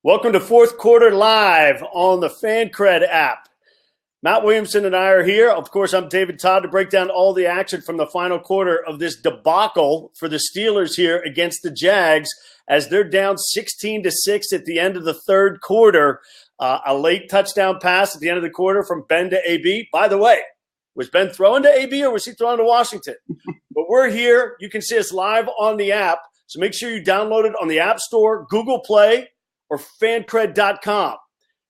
Welcome to Fourth Quarter Live on the FanCred app. Matt Williamson and I are here. Of course, I'm David Todd to break down all the action from the final quarter of this debacle for the Steelers here against the Jags as they're down 16-6 at the end of the third quarter. A late touchdown pass at the end of the quarter from Ben to AB. By the way, was Ben throwing to AB or was he throwing to Washington? But we're here. You can see us live on the app. So make sure you download it on the App Store, Google Play, or fancred.com.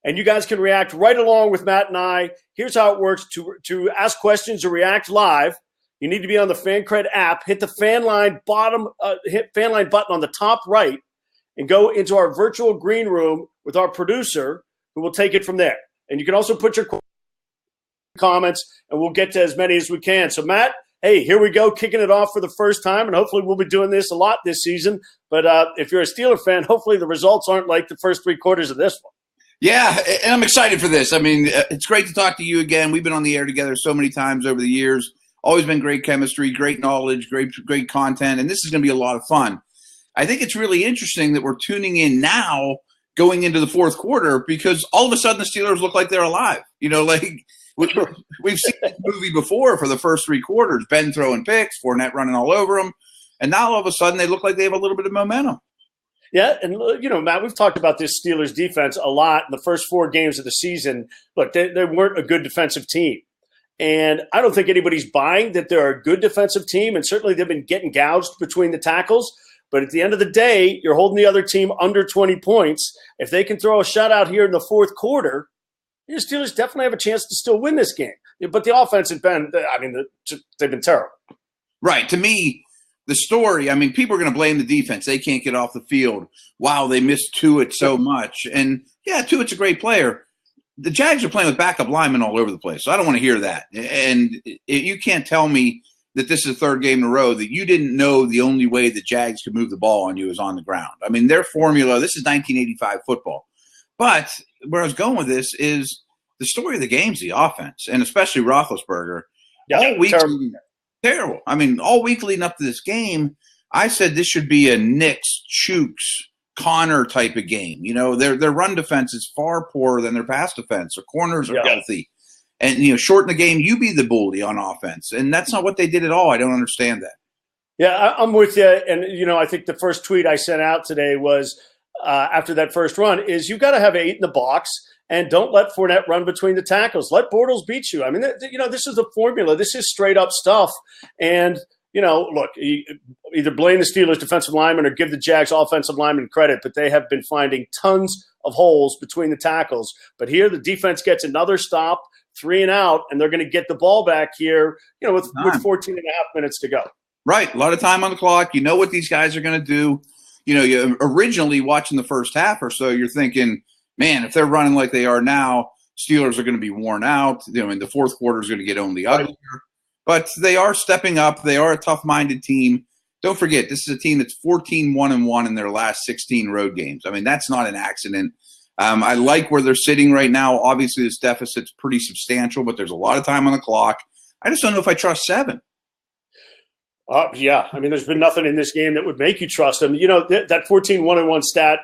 And you guys can react right along with Matt and I. Here's how it works. To ask questions or react live, you need to be on the FanCred app, hit the fan line button on the top right, and go into our virtual green room with our producer, who will take it from there. And you can also put your comments, and we'll get to as many as we can. So, Matt, hey, here we go, kicking it off for the first time, and hopefully we'll be doing this a lot this season. But if you're a Steeler fan, hopefully the results aren't like the first three quarters of this one. Yeah, and I'm excited for this. I mean, it's great to talk to you again. We've been on the air together so many times over the years. Always been great chemistry, great knowledge, great content, and this is going to be a lot of fun. I think it's really interesting that we're tuning in now going into the fourth quarter because all of a sudden the Steelers look like they're alive. You know, like we've seen this movie before for the first three quarters, Ben throwing picks, Fournette running all over them, and now all of a sudden they look like they have a little bit of momentum. Yeah, and, Matt, we've talked about this Steelers defense a lot in the first four games of the season. Look, they weren't a good defensive team. And I don't think anybody's buying that they're a good defensive team, and certainly they've been getting gouged between the tackles. But at the end of the day, you're holding the other team under 20 points. If they can throw a shutout here in the fourth quarter, the Steelers definitely have a chance to still win this game. But the offense has been, they've been terrible. Right. To me, the story, people are going to blame the defense. They can't get off the field. Wow, they missed Tuitt so much. And, yeah, Tuitt's a great player. The Jags are playing with backup linemen all over the place, so I don't want to hear that. And you can't tell me that this is the third game in a row that you didn't know the only way the Jags could move the ball on you is on the ground. I mean, their formula, this is 1985 football. But where I was going with this is the story of the game is the offense, and especially Roethlisberger. Yeah, all week, terrible. I mean, all week leading up to this game, I said this should be a Knicks, Chooks, Connor type of game. You know, their run defense is far poorer than their pass defense. Their corners are healthy. And, shorten the game, you be the bully on offense. And that's not what they did at all. I don't understand that. Yeah, I'm with you. And, I think the first tweet I sent out today was after that first run is you've got to have 8 in the box and don't let Fournette run between the tackles. Let Bortles beat you. I mean, this is the formula. This is straight up stuff. And, look, either blame the Steelers defensive lineman or give the Jags offensive lineman credit, but they have been finding tons of holes between the tackles. But here the defense gets another stop, 3 and out, and they're going to get the ball back here, with 14 and a half minutes to go. Right. A lot of time on the clock. You know what these guys are going to do. You originally watching the first half or so, you're thinking, man, if they're running like they are now, Steelers are going to be worn out. The fourth quarter is going to get only uglier. But they are stepping up. They are a tough-minded team. Don't forget, this is a team that's 14-1-1 in their last 16 road games. I mean, that's not an accident. I like where they're sitting right now. Obviously, this deficit's pretty substantial, but there's a lot of time on the clock. I just don't know if I trust 7. Yeah. There's been nothing in this game that would make you trust them. That 14-1-1 stat,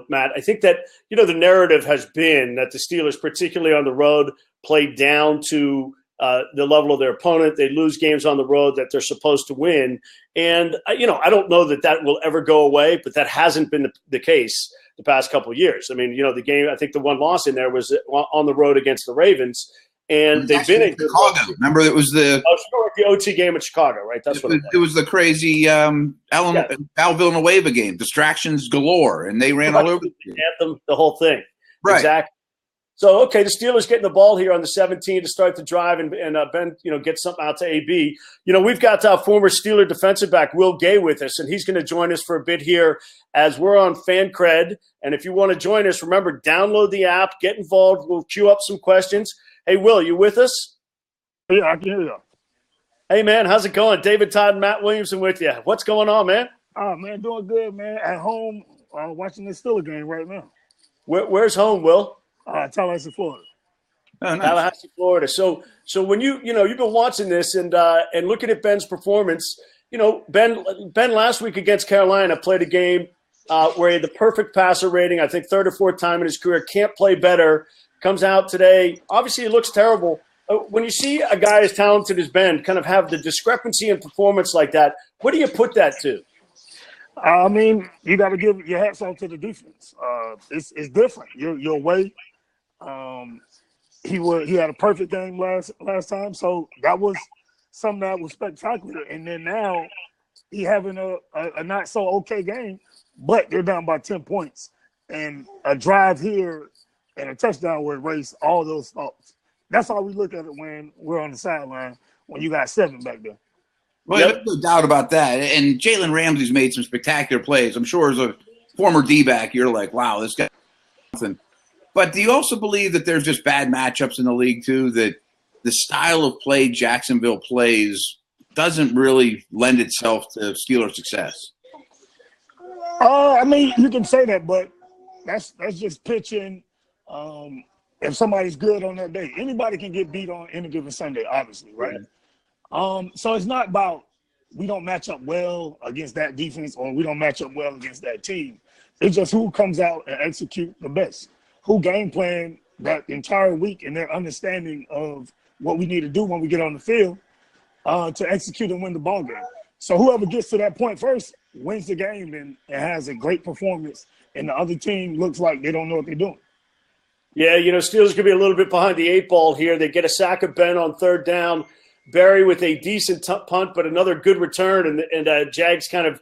Matt, I think that, the narrative has been that the Steelers, particularly on the road, play down to the level of their opponent. They lose games on the road that they're supposed to win. And, I don't know that will ever go away, but that hasn't been the case the past couple of years. The game, I think the one loss in there was on the road against the Ravens. And they've been in Chicago. Remember, it was the OT game in Chicago, right? That's what it was. The crazy Al Villanueva game, distractions galore, and they ran all over the anthem, the whole thing. Right. Exactly. So, okay, the Steelers getting the ball here on the 17 to start the drive, and Ben, gets something out to AB. We've got former Steeler defensive back Will Gay with us, and he's going to join us for a bit here as we're on FanCred. And if you want to join us, remember, download the app, get involved. We'll queue up some questions. Hey, Will, you with us? Yeah, I can hear you. Hey, man, how's it going? David Todd and Matt Williamson with you. What's going on, man? Oh, man, doing good, man. At home, watching this Steeler game right now. Where's home, Will? Tallahassee, Florida. Oh, nice. Tallahassee, Florida. So when you've been watching this and looking at Ben's performance, Ben last week against Carolina played a game where he had the perfect passer rating, I think third or fourth time in his career, can't play better, comes out today. Obviously, he looks terrible. When you see a guy as talented as Ben kind of have the discrepancy in performance like that, what do you put that to? I mean, you got to give your hats off to the defense. It's different. You're away. He had a perfect game last time, so that was something that was spectacular. And then now he having a not so okay game, but they're down by 10 points, and a drive here and a touchdown would erase all those thoughts. That's how we look at it when we're on the sideline, when you got 7 back there. Well, there's no doubt about that. And Jalen Ramsey's made some spectacular plays. I'm sure as a former D-back, you're like, wow, this guy – something. But do you also believe that there's just bad matchups in the league too, that the style of play Jacksonville plays doesn't really lend itself to Steelers' success? I mean, you can say that, but that's just pitching. If somebody's good on that day, anybody can get beat on any given Sunday, obviously, right? So it's not about we don't match up well against that defense or we don't match up well against that team. It's just who comes out and execute the best, who game plan that entire week and their understanding of what we need to do when we get on the field to execute and win the ball game. So whoever gets to that point first wins the game and has a great performance, and the other team looks like they don't know what they're doing. Yeah, Steelers could be a little bit behind the 8 ball here. They get a sack of Ben on third down. Barry with a decent punt, but another good return, and Jags kind of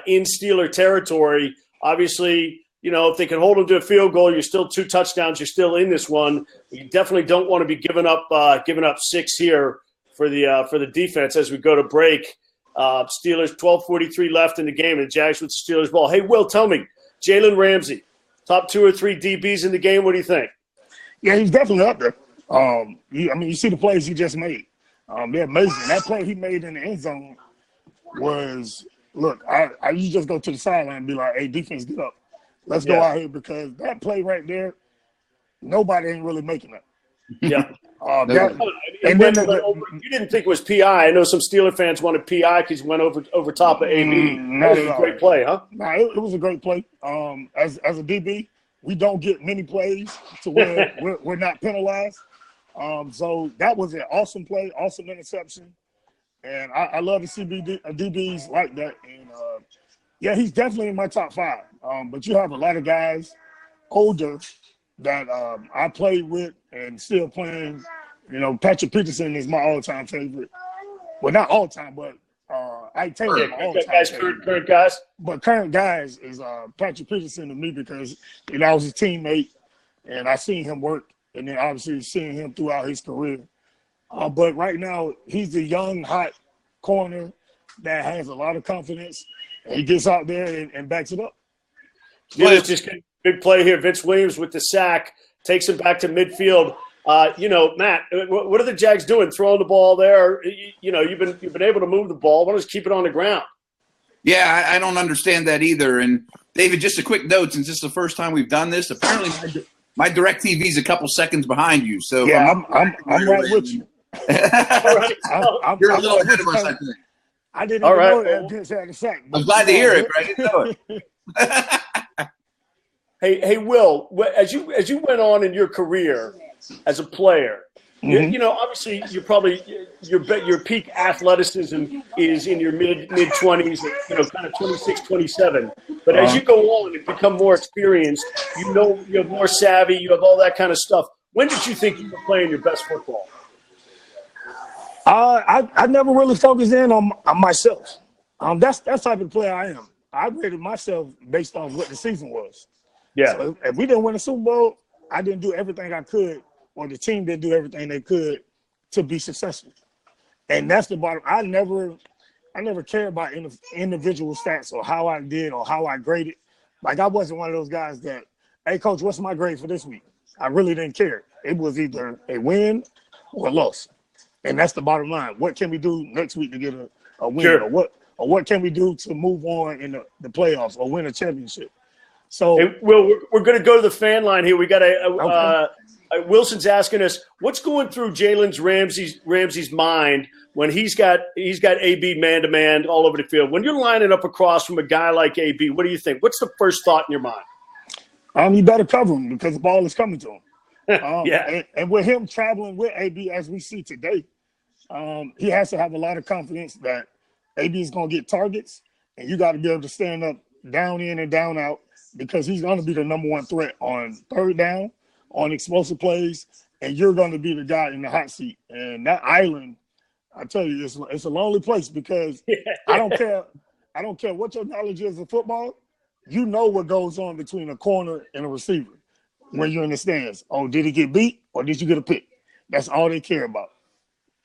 in Steeler territory. Obviously, if they can hold them to a field goal, you're still 2 touchdowns. You're still in this one. You definitely don't want to be giving up 6 here for the defense as we go to break. Steelers 12:43 left in the game, and the Jags with the Steelers ball. Hey, Will, tell me, Jalen Ramsey, top 2 or 3 DBs in the game. What do you think? Yeah, he's definitely up there. You see the plays he just made. They're amazing. That play he made in the end zone was, look, you just go to the sideline and be like, hey, defense, get up. Let's go out here, because that play right there, nobody ain't really making it. Yeah. You didn't think it was PI. I know some Steeler fans wanted PI because he went over top of AB. That was a great play, huh? No, it was a great play. As a DB, we don't get many plays to where we're not penalized. So that was an awesome play, awesome interception. And I love to see DBs like that. And, he's definitely in my top 5. But you have a lot of guys older that I played with and still playing. Patrick Peterson is my all-time favorite. Well, not all-time, but I take him all-time current guys. But current guys is Patrick Peterson to me, because I was his teammate and I seen him work, and then obviously seeing him throughout his career. But right now, he's a young, hot corner that has a lot of confidence. And he gets out there and backs it up. Steelers just getting a big play here. Vince Williams with the sack takes him back to midfield. Matt, what are the Jags doing? Throwing the ball there? You've been able to move the ball. Why don't you keep it on the ground? Yeah, I don't understand that either. And David, just a quick note, since this is the first time we've done this, apparently my DirecTV is a couple seconds behind you. So yeah, I'm right with you. You're a little ahead of us, I think. I didn't even know that Vince had a sack. I'm glad to hear it, but I didn't know it. Hey, Will, as you went on in your career as a player, obviously your peak athleticism is in your mid 20s, kind of 26, 27. But as you go on and become more experienced, you're more savvy, you have all that kind of stuff. When did you think you were playing your best football? I never really focused in on myself. That's the type of player I am. I rated myself based on what the season was. Yeah. So if we didn't win a Super Bowl, I didn't do everything I could, or the team didn't do everything they could to be successful. And that's the bottom. I never cared about individual stats or how I did or how I graded. Like, I wasn't one of those guys that, hey, coach, what's my grade for this week? I really didn't care. It was either a win or a loss. And that's the bottom line. What can we do next week to get a win? Sure. Or what can we do to move on in the playoffs or win a championship? So, hey, Will, we're going to go to the fan line here. We got Wilson's asking us what's going through Ramsey's mind when he's got AB man to man all over the field. When you're lining up across from a guy like AB, what do you think? What's the first thought in your mind? You better cover him because the ball is coming to him. Yeah. And with him traveling with AB as we see today, he has to have a lot of confidence that AB is going to get targets, and you got to be able to stand up down in and down out because he's going to be the number one threat on third down, on explosive plays, and you're going to be the guy in the hot seat. And that island, I tell you, it's a lonely place because I don't care what your knowledge is of football. You know what goes on between a corner and a receiver when you're in the stands. Oh, did he get beat or did you get a pick? That's all they care about.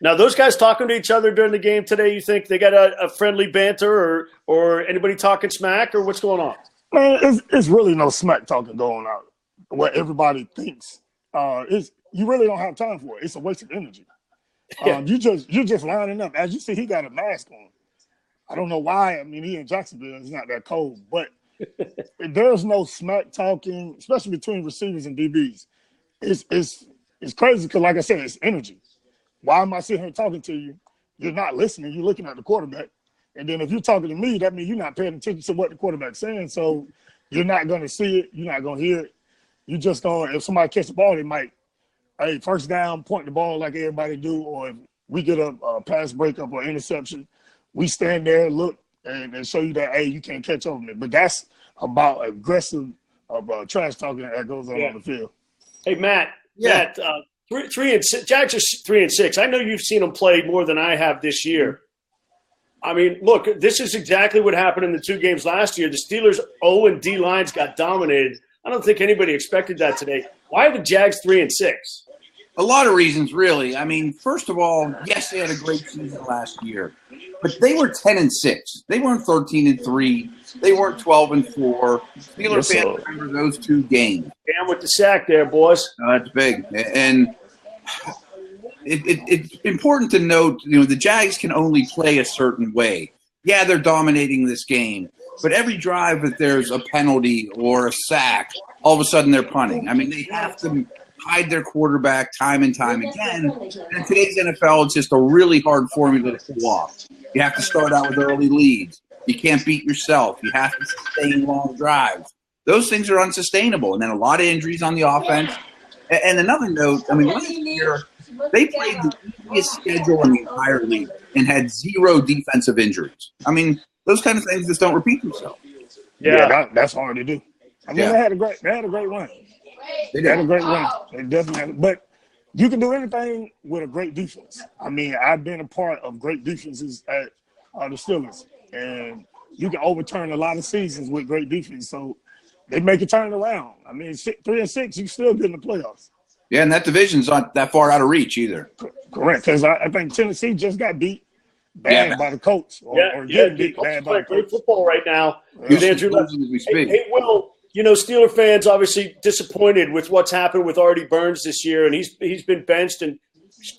Now, those guys talking to each other during the game today, you think they got a friendly banter or anybody talking smack or what's going on? Man, it's really no smack talking going on. What everybody thinks you really don't have time for it. It's a waste of energy. You're just lining up. As you see, he got a mask on. I don't know why. I mean, he in Jacksonville. It's not that cold, but there's no smack talking, especially between receivers and DBs. It's crazy because, like I said, it's energy. Why am I sitting here talking to you? You're not listening. You're looking at the quarterback. And then if you're talking to me, that means you're not paying attention to what the quarterback's saying. So you're not going to see it. You're not going to hear it. You just going if somebody catch the ball, they might, hey, first down, point the ball like everybody do. Or if we get a pass breakup or interception, we stand there, look, and show you that, hey, you can't catch over me. But that's about aggressive trash talking that goes on the field. Hey, Matt. Yeah. Matt, 3-6. Jags are 3-6. I know you've seen them play more than I have this year. I mean, look, this is exactly what happened in the two games last year. The Steelers' O and D lines got dominated. I don't think anybody expected that today. Why are the Jags 3-6? A lot of reasons, really. I mean, first of all, yes, they had a great season last year, but they were 10-6. They weren't 13-3. They weren't 12-4. Steelers fans remember those two games. Damn with the sack there, boys. That's big, and it's important to note. The Jags can only play a certain way. Yeah, they're dominating this game, but every drive that there's a penalty or a sack, all of a sudden they're punting. I mean, they have to hide their quarterback time and time again. And in today's NFL, it's just a really hard formula to pull off. You have to start out with early leads. You can't beat yourself. You have to sustain long drives. Those things are unsustainable. And then a lot of injuries on the offense. And another note, I mean, last year, they played the easiest schedule in the entire league and had 0 defensive injuries. I mean, those kind of things just don't repeat themselves. Yeah, that's hard to do. I mean, they had a great run. They had a great run. They definitely had, but you can do anything with a great defense. I mean, I've been a part of great defenses at the Steelers, and you can overturn a lot of seasons with great defense. So they make it turn around. I mean, 3-6, you still get in the playoffs. Yeah, and that division's not that far out of reach either. Correct, because I think Tennessee just got beat bad by the Colts. Or getting beat bad by the Colts. Great football right now. Andrew, as we speak. Hey, Will, Steeler fans obviously disappointed with what's happened with Artie Burns this year, and he's been benched, and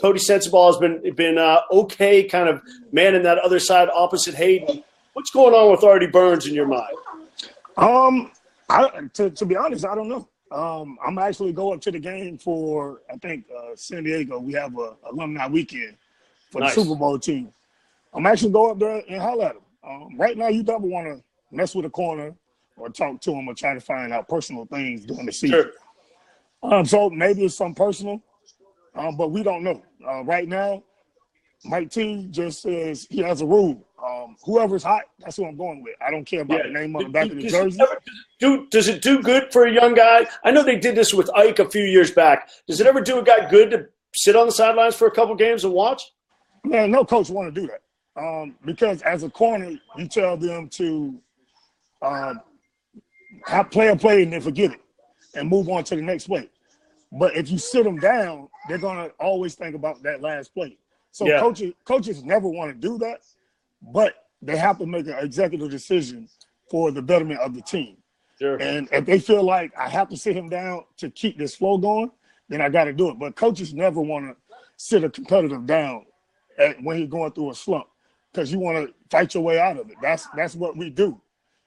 Cody Sensabaugh has been okay, kind of manning that other side opposite Hayden. What's going on with Artie Burns in your mind? To be honest, I don't know. I'm actually going to the game for, I think, San Diego. We have a alumni weekend for the Super Bowl team. I'm actually going up there and holler at him. Right now, you don't want to mess with a corner or talk to him or try to find out personal things during the season. Sure. So maybe it's something personal, but we don't know. Right now, Mike T just says he has a rule. Whoever's hot, that's who I'm going with. I don't care about the name on the back of the jersey. Does it do good for a young guy? I know they did this with Ike a few years back. Does it ever do a guy good to sit on the sidelines for a couple games and watch? Man, no coach want to do that. Because as a corner, you tell them to play a play and then forget it and move on to the next play. But if you sit them down, they're going to always think about that last play. So coaches never want to do that, but they have to make an executive decision for the betterment of the team. Sure. And if they feel like I have to sit him down to keep this flow going, then I got to do it. But coaches never want to sit a competitor down when he's going through a slump because you want to fight your way out of it. That's what we do.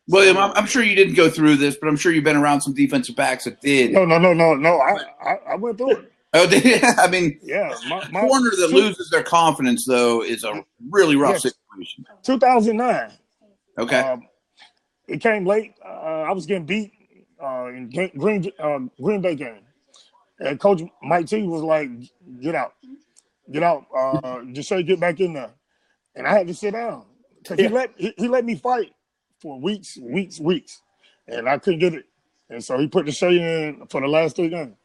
William, I'm sure you didn't go through this, but I'm sure you've been around some defensive backs that did. No. I went through it. Oh, I mean, Yeah, my corner that loses their confidence, though, is a really rough situation. 2009. Okay. It came late. I was getting beat in Green Bay game. And Coach Mike T was like, get out. Just so you get back in there. And I had to sit down. Because he let me fight for weeks. And I couldn't get it. And so he put the shade in for the last 3 games.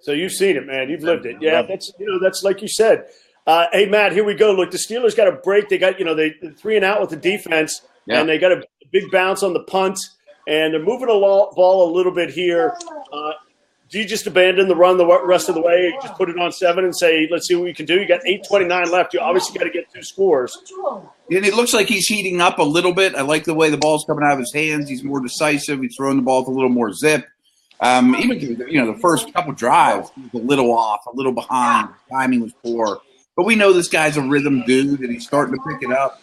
So you've seen it, man. You've lived it. Yeah, that's like you said. Hey, Matt, here we go. Look, the Steelers got a break. They got, they 3 and out with the defense, and they got a big bounce on the punt, and they're moving the ball a little bit here. Do you just abandon the run the rest of the way, just put it on 7 and say, let's see what we can do? You got 8:29 left. You obviously got to get 2 scores. And it looks like he's heating up a little bit. I like the way the ball's coming out of his hands. He's more decisive. He's throwing the ball with a little more zip. Even the first couple drives, he was a little off, a little behind. Timing was poor. But we know this guy's a rhythm dude, and he's starting to pick it up.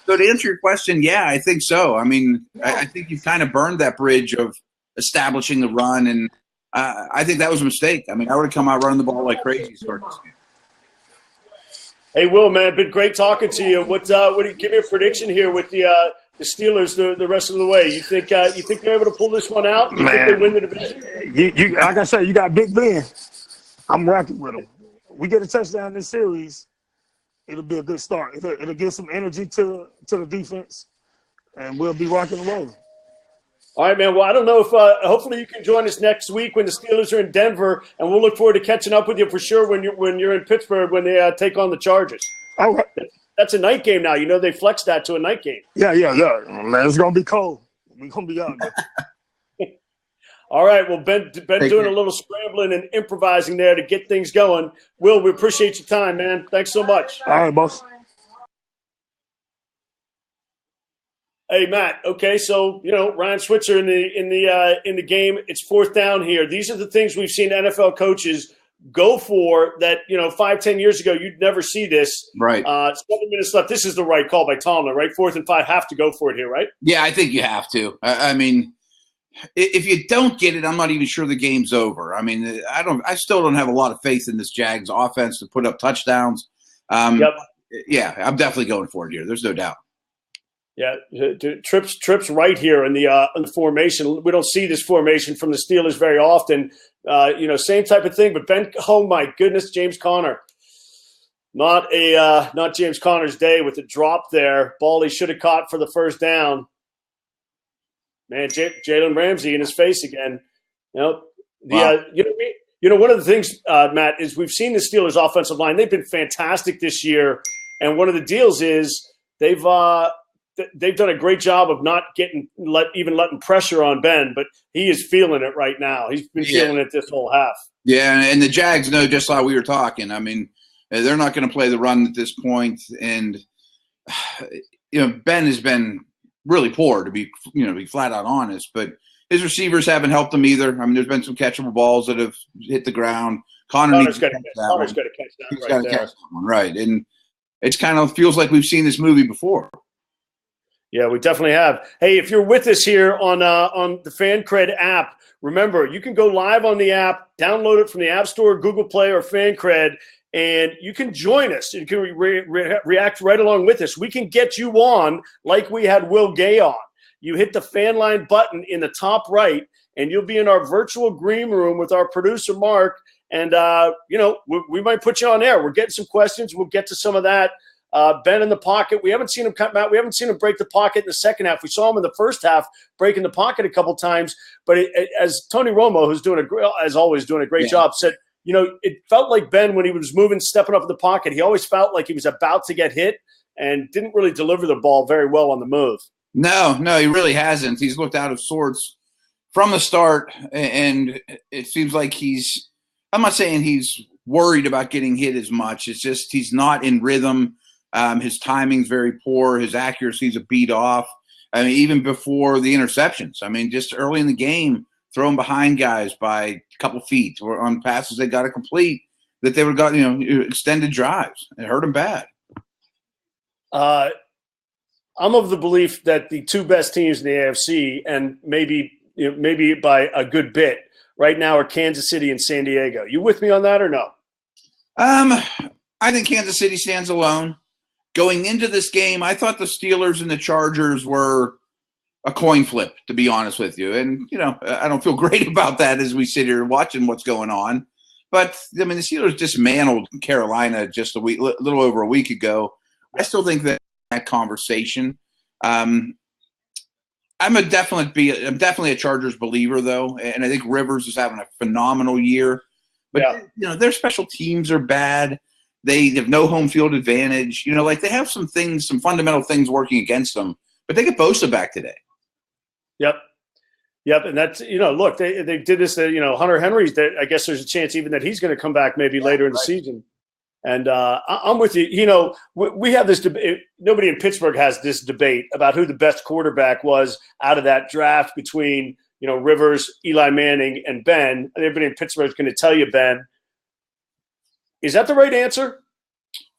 So to answer your question, yeah, I think so. I mean, I think you've kind of burned that bridge of establishing the run, and I think that was a mistake. I mean, I would have come out running the ball like crazy. Hey, Will, man, been great talking to you. What do you give me a prediction here with the Steelers the rest of the way? You think they're able to pull this one out? You think they win the division? You like I said, you got Big Ben. I'm rocking with him. We get a touchdown in this series, it'll be a good start. It'll give some energy to the defense, and we'll be rocking and rolling. All right, man. Well, I don't know if hopefully you can join us next week when the Steelers are in Denver, and we'll look forward to catching up with you for sure when you're in Pittsburgh when they take on the Chargers. All right. That's a night game now. They flexed that to a night game. Yeah. Man, it's gonna be cold. We're gonna be out there. All right. Well, Ben doing a little scrambling and improvising there to get things going. Will, we appreciate your time, man. Thanks so much. All right, boss. Hey, Matt. Okay, so Ryan Switzer in the game. It's 4th down here. These are the things we've seen NFL coaches go for that 5-10 years ago you'd never see this. Right. 7 minutes left. This is the right call by Tomlin, right? 4th and 5, have to go for it here, right? Yeah, I think you have to. I mean, if you don't get it, I'm not even sure the game's over. I mean, I still don't have a lot of faith in this Jags offense to put up touchdowns. Yeah, I'm definitely going for it here. There's no doubt. Yeah, trips right here in the formation. We don't see this formation from the Steelers very often. Same type of thing. But oh my goodness, James Conner, not James Conner's day with the drop there. Ball he should have caught for the first down. Man, Jalen Ramsey in his face again. Wow. One of the things, Matt, is we've seen the Steelers' offensive line. They've been fantastic this year, and one of the deals is they've done a great job of not letting pressure on Ben, but he is feeling it right now. He's been feeling it this whole half. Yeah, and the Jags know just how we were talking. I mean, they're not going to play the run at this point, and Ben has been really poor to be flat out honest. But his receivers haven't helped him either. I mean, there's been some catchable balls that have hit the ground. Connor's got to catch that. He's got to catch that one, right? And it's kind of feels like we've seen this movie before. Yeah, we definitely have. Hey, if you're with us here on the FanCred app, remember, you can go live on the app, download it from the App Store, Google Play, or FanCred, and you can join us. You can react right along with us. We can get you on like we had Will Gay on. You hit the fan line button in the top right, and you'll be in our virtual green room with our producer, Mark, and, we might put you on air. We're getting some questions. We'll get to some of that. Ben in the pocket. We haven't seen him cut out. We haven't seen him break the pocket in the second half. We saw him in the first half breaking the pocket a couple times. But as Tony Romo, who's doing a great job, said, it felt like Ben when he was stepping up in the pocket. He always felt like he was about to get hit and didn't really deliver the ball very well on the move. No, he really hasn't. He's looked out of sorts from the start, and it seems like I'm not saying he's worried about getting hit as much. It's just he's not in rhythm. His timing's very poor. His accuracy's a beat off. I mean, even before the interceptions. I mean, just early in the game, throwing behind guys by a couple feet or on passes they got to complete that they would have got, extended drives. It hurt him bad. I'm of the belief that the two best teams in the AFC, and maybe by a good bit right now, are Kansas City and San Diego. You with me on that or no? I think Kansas City stands alone. Going into this game, I thought the Steelers and the Chargers were a coin flip, to be honest with you. And, I don't feel great about that as we sit here watching what's going on. But, the Steelers dismantled Carolina just a little over a week ago. I still think that conversation. I'm definitely a Chargers believer, though. And I think Rivers is having a phenomenal year. But, their special teams are bad. They have no home field advantage. They have some fundamental things working against them. But they get Bosa back today. Yep, and that's look, they did this. Hunter Henry's. I guess there's a chance even that he's going to come back maybe later in the season. And I'm with you. We have this debate. Nobody in Pittsburgh has this debate about who the best quarterback was out of that draft between Rivers, Eli Manning, and Ben. And everybody in Pittsburgh is going to tell you Ben. Is that the right answer?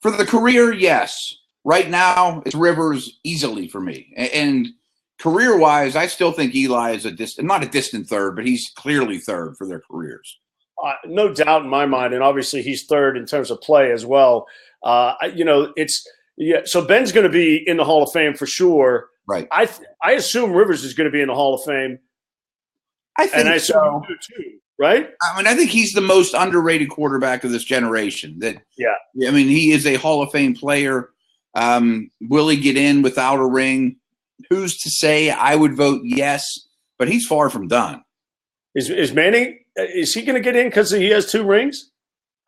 For the career, yes. Right now, it's Rivers easily for me. And career-wise, I still think Eli is not a distant third, but he's clearly third for their careers. No doubt in my mind, and obviously he's third in terms of play as well. So Ben's going to be in the Hall of Fame for sure. Right. I assume Rivers is going to be in the Hall of Fame. I think so. Too, right? I think he's the most underrated quarterback of this generation. He is a Hall of Fame player. Will he get in without a ring? Who's to say? I would vote yes, but he's far from done. Is Manning? Is he going to get in because he has 2 rings?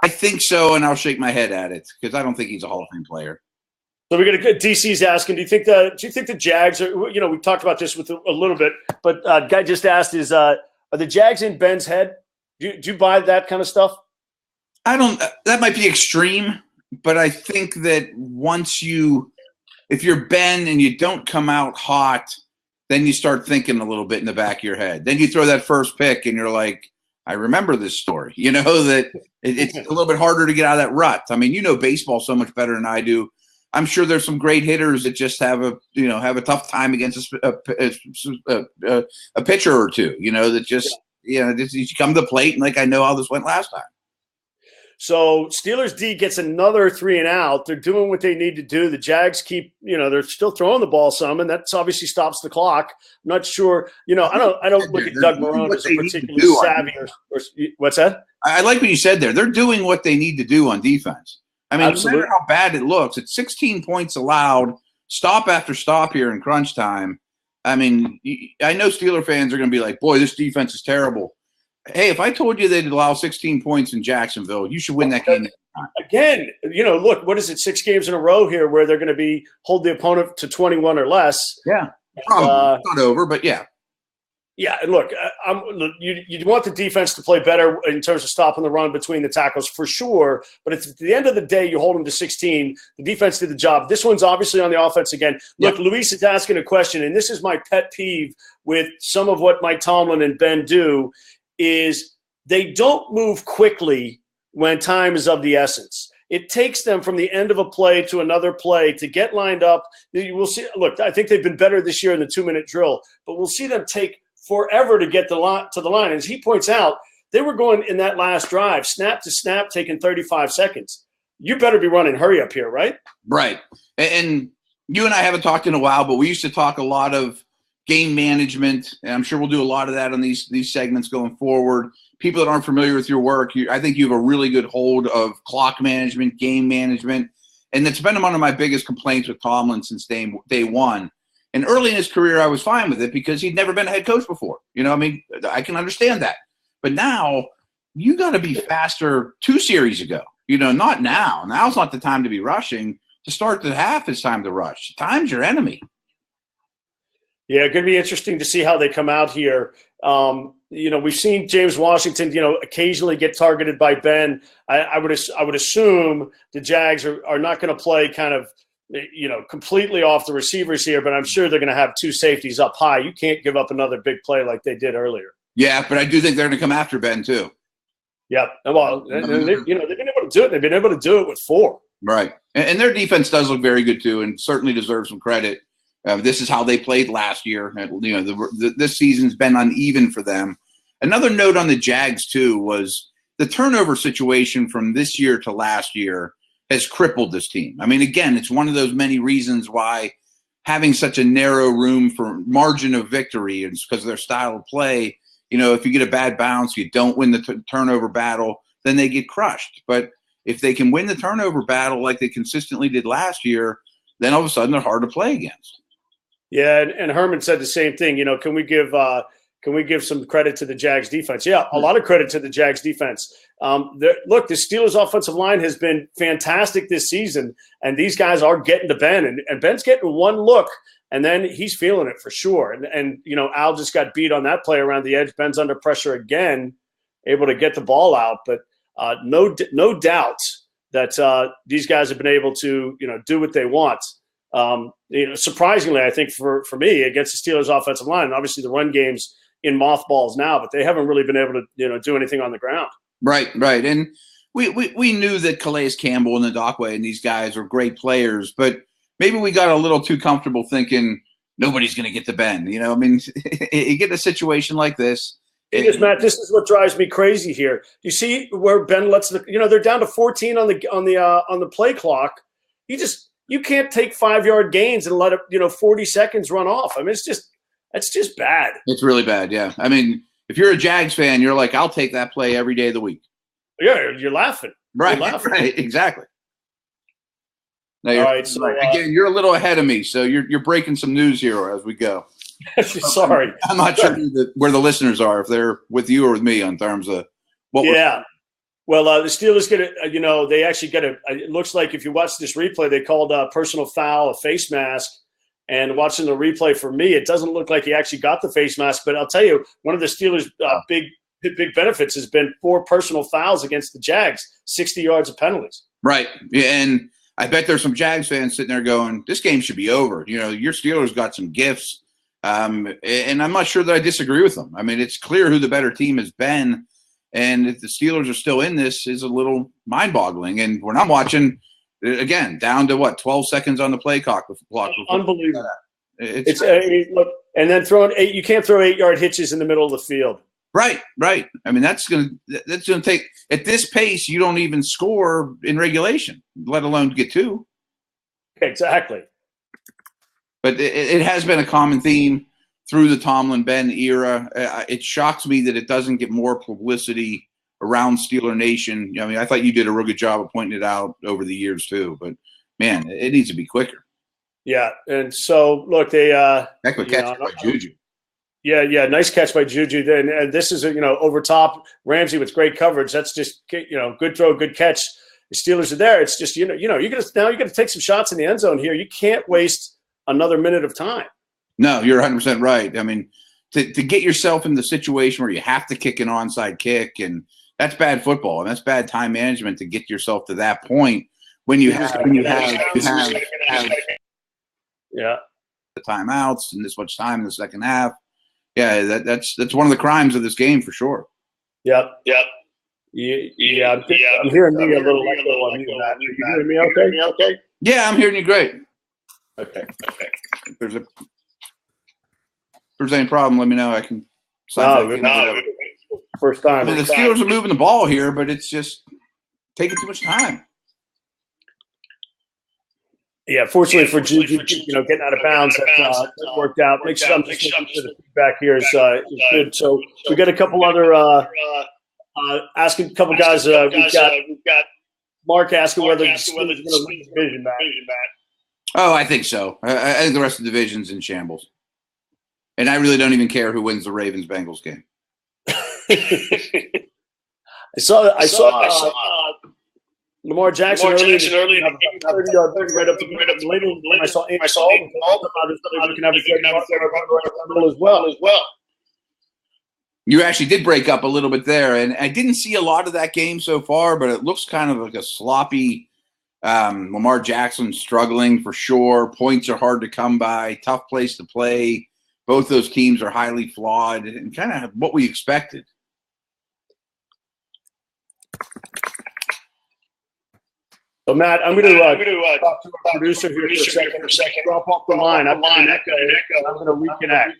I think so, and I'll shake my head at it because I don't think he's a Hall of Fame player. So we're going to – DC's asking, do you think the Jags are – we talked about this with a little bit, but guy just asked are the Jags in Ben's head? Do you buy that kind of stuff? I don't – that might be extreme, but I think that if you're Ben and you don't come out hot, then you start thinking a little bit in the back of your head. Then you throw that first pick and you're like, I remember this story. That it's a little bit harder to get out of that rut. Baseball so much better than I do. I'm sure there's some great hitters that just have a tough time against a pitcher or two. That just you come to the plate and I know how this went last time. So Steelers D gets another 3 and out. They're doing what they need to do. The Jags keep, they're still throwing the ball some, and that obviously stops the clock. I'm not sure, I don't look at Doug Marrone as a particularly savvy or what's that? I like what you said there. They're doing what they need to do on defense. Absolutely. No matter how bad it looks, it's 16 points allowed, stop after stop here in crunch time. I know Steeler fans are going to be like, boy, this defense is terrible. Hey, if I told you they'd allow 16 points in Jacksonville, you should win that game. Again, look, what is it, 6 games in a row here where they're going to hold the opponent to 21 or less. Yeah, probably not over, but yeah. Yeah, look, you want the defense to play better in terms of stopping the run between the tackles for sure, but at the end of the day, you hold them to 16. The defense did the job. This one's obviously on the offense again. Look, yeah. Luis is asking a question, and this is my pet peeve with some of what Mike Tomlin and Ben do, is they don't move quickly when time is of the essence. It takes them from the end of a play to another play to get lined up. We'll see. Look, I think they've been better this year in the 2-minute drill, but we'll see them take forever to get to the line. As he points out, they were going in that last drive, snap to snap, taking 35 seconds. You better be running hurry up here, right? Right. And you and I haven't talked in a while, but we used to talk a lot of game management, and I'm sure we'll do a lot of that on these segments going forward. People that aren't familiar with your work, I think you have a really good hold of clock management, game management, and it's been one of my biggest complaints with Tomlin since day one. And early in his career, I was fine with it because he'd never been a head coach before. I can understand that. But now you got to be faster 2 series ago. Not now. Now's not the time to be rushing. To start the half, it's time to rush. Time's your enemy. Yeah, going to be interesting to see how they come out here. We've seen James Washington, occasionally get targeted by Ben. I would assume the Jags are not going to play kind of, completely off the receivers here, but I'm sure they're going to have 2 safeties up high. You can't give up another big play like they did earlier. Yeah, but I do think they're going to come after Ben too. Yeah, well, they've been able to do it. They've been able to do it with 4. Right, and their defense does look very good too, and certainly deserves some credit. This is how they played last year. You know, this season's been uneven for them. Another note on the Jags, too, was the turnover situation from this year to last year has crippled this team. I mean, again, it's one of those many reasons why having such a narrow room for margin of victory is because of their style of play. You know, if you get a bad bounce, you don't win the turnover battle, then they get crushed. But if they can win the turnover battle like they consistently did last year, then all of a sudden they're hard to play against. Yeah, and Herman said the same thing. You know, can we give some credit to the Jags defense? Yeah, a lot of credit to the Jags defense. Look, the Steelers' offensive line has been fantastic this season, and these guys are getting to Ben, and Ben's getting one look, and then he's feeling it for sure. And you know, Al just got beat on that play around the edge. Ben's under pressure again, able to get the ball out, but no doubt that these guys have been able to, you know, do what they want. You know, surprisingly, I think for me against the Steelers' offensive line, obviously the run game's in mothballs now, but they haven't really been able to, you know, do anything on the ground. Right. And we knew that Calais Campbell and the Dockway and these guys are great players, but maybe we got a little too comfortable thinking nobody's going to get to Ben. You know, I mean, you get a situation like this. Matt, this is what drives me crazy here. You see where Ben lets they're down to 14 on the play clock. You can't take 5-yard gains and let it, 40 seconds run off. I mean, it's just bad. It's really bad. Yeah. I mean, if you're a Jags fan, you're like, I'll take that play every day of the week. Yeah. You're laughing. Right. You're laughing. Right. Exactly. Now, all right. So again, you're a little ahead of me. So you're breaking some news here as we go. Sorry. I'm not sure where the listeners are, if they're with you or with me on terms of what we're Well, the Steelers get it. They actually get it. It looks like if you watch this replay, they called a personal foul a face mask. And watching the replay for me, it doesn't look like he actually got the face mask. But I'll tell you, one of the Steelers' big benefits has been 4 personal fouls against the Jags, 60 yards of penalties. Right. Yeah, and I bet there's some Jags fans sitting there going, this game should be over. You know, your Steelers got some gifts. And I'm not sure that I disagree with them. I mean, it's clear who the better team has been. And if the Steelers are still in this, is a little mind-boggling. And when I'm watching, again, down to 12 seconds on the play clock. Unbelievable. Look, and then you can't throw 8-yard hitches in the middle of the field. Right. I mean, that's gonna take, at this pace, you don't even score in regulation, let alone get 2. Exactly. But it has been a common theme through the Tomlin Ben era. It shocks me that it doesn't get more publicity around Steeler Nation. I mean, I thought you did a real good job of pointing it out over the years too. But man, it needs to be quicker. Yeah, and so look, they heck of a catch by Juju. Yeah, nice catch by Juju. Then and this is over top Ramsey with great coverage. That's just good throw, good catch. The Steelers are there. It's just you're gonna take some shots in the end zone here. You can't waste another minute of time. No, you're 100% right. I mean, to get yourself in the situation where you have to kick an onside kick, and that's bad football, and that's bad time management to get yourself to that point when you have the timeouts and this much time in the second half. Yeah, that's one of the crimes of this game for sure. Yep. Yeah. I'm hearing me a little echo on you. You hearing me okay? Yeah, I'm hearing you great. Okay. If there's any problem, let me know. I can. First time. I mean, the Steelers are moving the ball here, but it's just taking too much time. Yeah, fortunately for Juju, getting out of bounds, that worked out. Make sure the feedback here is good. So we got a couple other asking a couple guys. We've got Mark asking whether the Steelers are going to win the division, Matt. Oh, I think so. I think the rest of the division's in shambles. And I really don't even care who wins the Ravens-Bengals game. I saw Lamar Jackson early. 30-yard right up the middle. I saw looking at as well. You actually did break up a little bit there, and I didn't see a lot of that game so far, but it looks kind of like a sloppy Lamar Jackson struggling for sure. Points are hard to come by. Tough place to play. Both those teams are highly flawed and kind of what we expected. So, Matt, I'm going to talk to our producer here for a second. Drop off the line. I'm going to reconnect.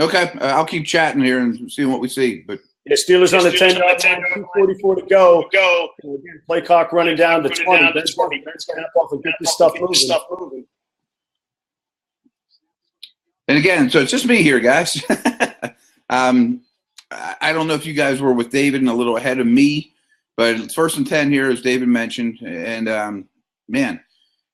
Okay, I'll keep chatting here and see what we see. But yeah, Steelers on the 10-yard line, 2:44 to go. Play clock running down to 20. Ben's going to snap off and get this stuff moving. And again, so it's just me here, guys. I don't know if you guys were with David and a little ahead of me, but it's 1st and 10 here, as David mentioned. And, man,